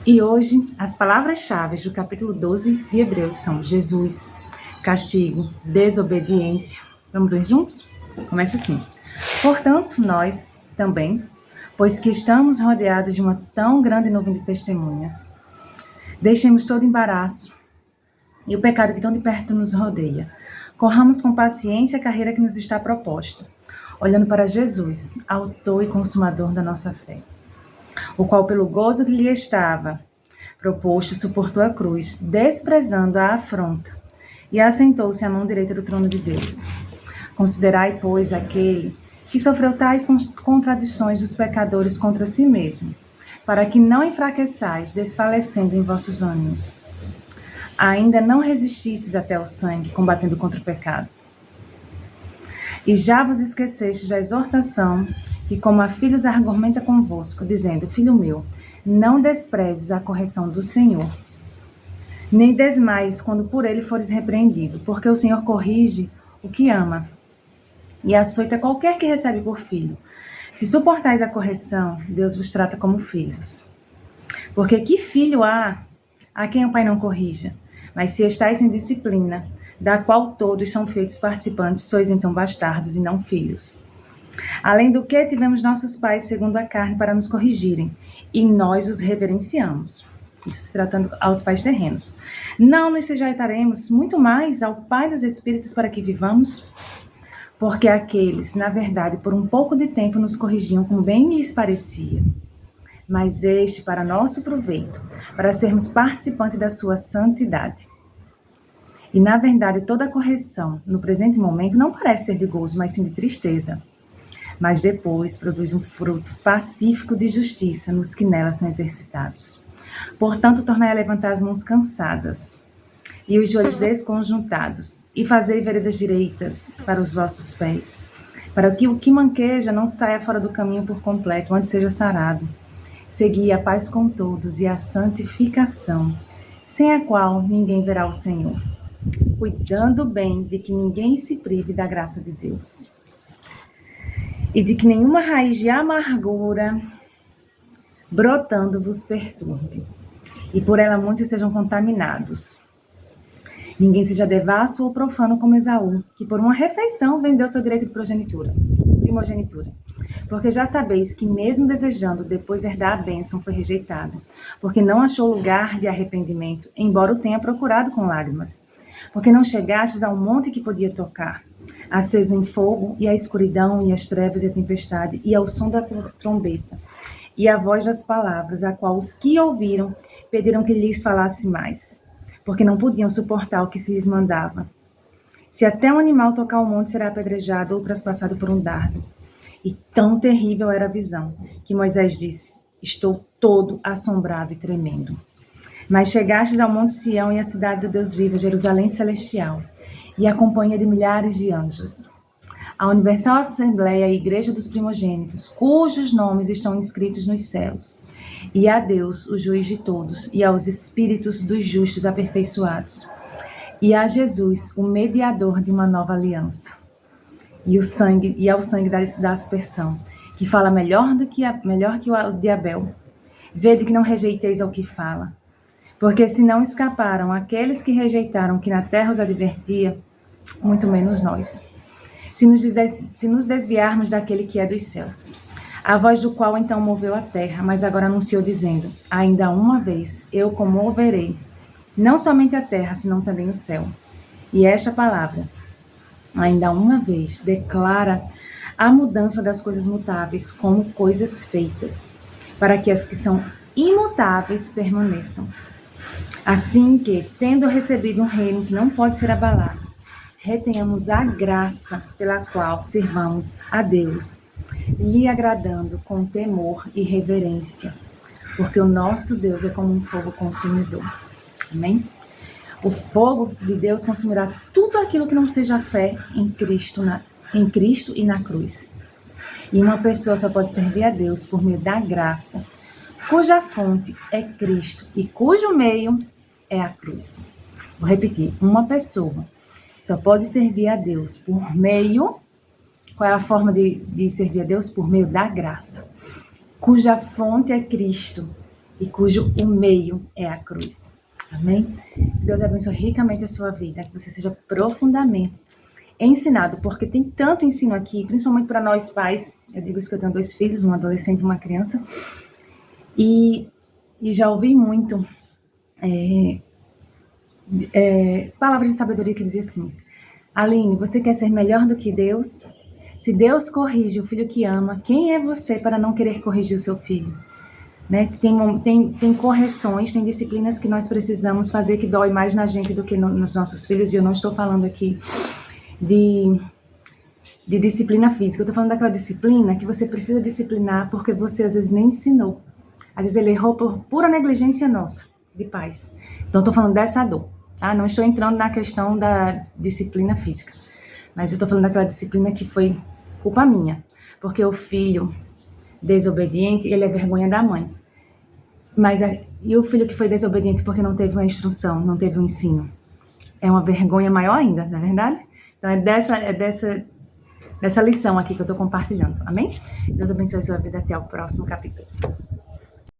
E hoje, as palavras-chave do capítulo 12 de Hebreus são Jesus, castigo, desobediência. Vamos ler juntos? Começa assim. Portanto, nós também, pois que estamos rodeados de uma tão grande nuvem de testemunhas, deixemos todo embaraço e o pecado que tão de perto nos rodeia. Corramos com paciência a carreira que nos está proposta, olhando para Jesus, autor e consumador da nossa fé, o qual, pelo gozo que lhe estava proposto, suportou a cruz, desprezando a afronta, e assentou-se à mão direita do trono de Deus. Considerai, pois, aquele que sofreu tais contradições dos pecadores contra si mesmo, para que não enfraqueçais, desfalecendo em vossos ânimos. Ainda não resististes até o sangue, combatendo contra o pecado. E já vos esquecestes da exortação que, como a filhos, argumenta convosco, dizendo: Filho meu, não desprezes a correção do Senhor, nem desmaies quando por ele fores repreendido, porque o Senhor corrige o que ama, e açoita qualquer que recebe por filho. Se suportais a correção, Deus vos trata como filhos. Porque que filho há a quem o Pai não corrija? Mas se estáis em disciplina, da qual todos são feitos participantes, sois então bastardos e não filhos. Além do que, tivemos nossos pais segundo a carne para nos corrigirem, e nós os reverenciamos. Isso se tratando aos pais terrenos. Não nos sujeitaremos muito mais ao Pai dos Espíritos para que vivamos? Porque aqueles, na verdade, por um pouco de tempo nos corrigiam como bem lhes parecia. Mas este para nosso proveito, para sermos participantes da sua santidade. E, na verdade, toda correção, no presente momento, não parece ser de gozo, mas sim de tristeza. Mas depois produz um fruto pacífico de justiça nos que nela são exercitados. Portanto, tornai a levantar as mãos cansadas e os joelhos desconjuntados, e fazei veredas direitas para os vossos pés, para que o que manqueja não saia fora do caminho por completo, antes seja sarado. Segui a paz com todos e a santificação, sem a qual ninguém verá o Senhor, cuidando bem de que ninguém se prive da graça de Deus, e de que nenhuma raiz de amargura brotando vos perturbe, e por ela muitos sejam contaminados. Ninguém seja devasso ou profano como Esaú, que por uma refeição vendeu seu direito de primogenitura. Porque já sabeis que, mesmo desejando depois herdar a bênção, foi rejeitado, porque não achou lugar de arrependimento, embora o tenha procurado com lágrimas. Porque não chegastes ao monte que podia tocar, aceso em fogo, e a escuridão, e as trevas, e a tempestade, e ao som da trombeta, e a voz das palavras, a qual os que ouviram pediram que lhes falasse mais, porque não podiam suportar o que se lhes mandava. Se até um animal tocar o monte, será apedrejado ou traspassado por um dardo. E tão terrível era a visão, que Moisés disse: Estou todo assombrado e tremendo. Mas chegastes ao monte Sião e à cidade do Deus vivo, Jerusalém celestial, e a companhia de milhares de anjos, a universal assembleia e igreja dos primogênitos, cujos nomes estão inscritos nos céus, e a Deus, o juiz de todos, e aos espíritos dos justos aperfeiçoados, e a Jesus, o mediador de uma nova aliança, e ao sangue da aspersão, que fala melhor que o de Abel. Vede que não rejeiteis ao que fala. Porque se não escaparam aqueles que rejeitaram que na terra os advertia, muito menos nós. Se nos desviarmos daquele que é dos céus, a voz do qual então moveu a terra, mas agora anunciou dizendo: Ainda uma vez eu comoverei, não somente a terra, senão também o céu. E esta palavra, ainda uma vez, declara a mudança das coisas mutáveis como coisas feitas, para que as que são imutáveis permaneçam. Assim que, tendo recebido um reino que não pode ser abalado, retenhamos a graça pela qual servamos a Deus, lhe agradando com temor e reverência, porque o nosso Deus é como um fogo consumidor. Amém? O fogo de Deus consumirá tudo aquilo que não seja fé em Cristo e na cruz. E uma pessoa só pode servir a Deus por meio da graça, cuja fonte é Cristo e cujo meio é a cruz. Vou repetir, uma pessoa só pode servir a Deus por meio... Qual é a forma de servir a Deus? Por meio da graça, cuja fonte é Cristo e cujo o meio é a cruz. Amém? Deus abençoe ricamente a sua vida, que você seja profundamente ensinado, porque tem tanto ensino aqui, principalmente para nós pais. Eu digo isso que eu tenho 2 filhos, um adolescente e uma criança, e já ouvi muito palavras de sabedoria que dizia assim: Aline, você quer ser melhor do que Deus? Se Deus corrige o filho que ama, quem é você para não querer corrigir o seu filho? Né? Tem correções, tem disciplinas que nós precisamos fazer que dói mais na gente do que nos nossos filhos, e eu não estou falando aqui de disciplina física, eu estou falando daquela disciplina que você precisa disciplinar porque você às vezes nem ensinou. Às vezes ele errou por pura negligência nossa, de pais. Então eu estou falando dessa dor, tá? Não estou entrando na questão da disciplina física, mas eu estou falando daquela disciplina que foi culpa minha, porque o filho desobediente, ele é vergonha da mãe. E o filho que foi desobediente porque não teve uma instrução, não teve um ensino, é uma vergonha maior ainda, não é verdade? Então dessa lição aqui que eu estou compartilhando, amém? Deus abençoe a sua vida, até o próximo capítulo.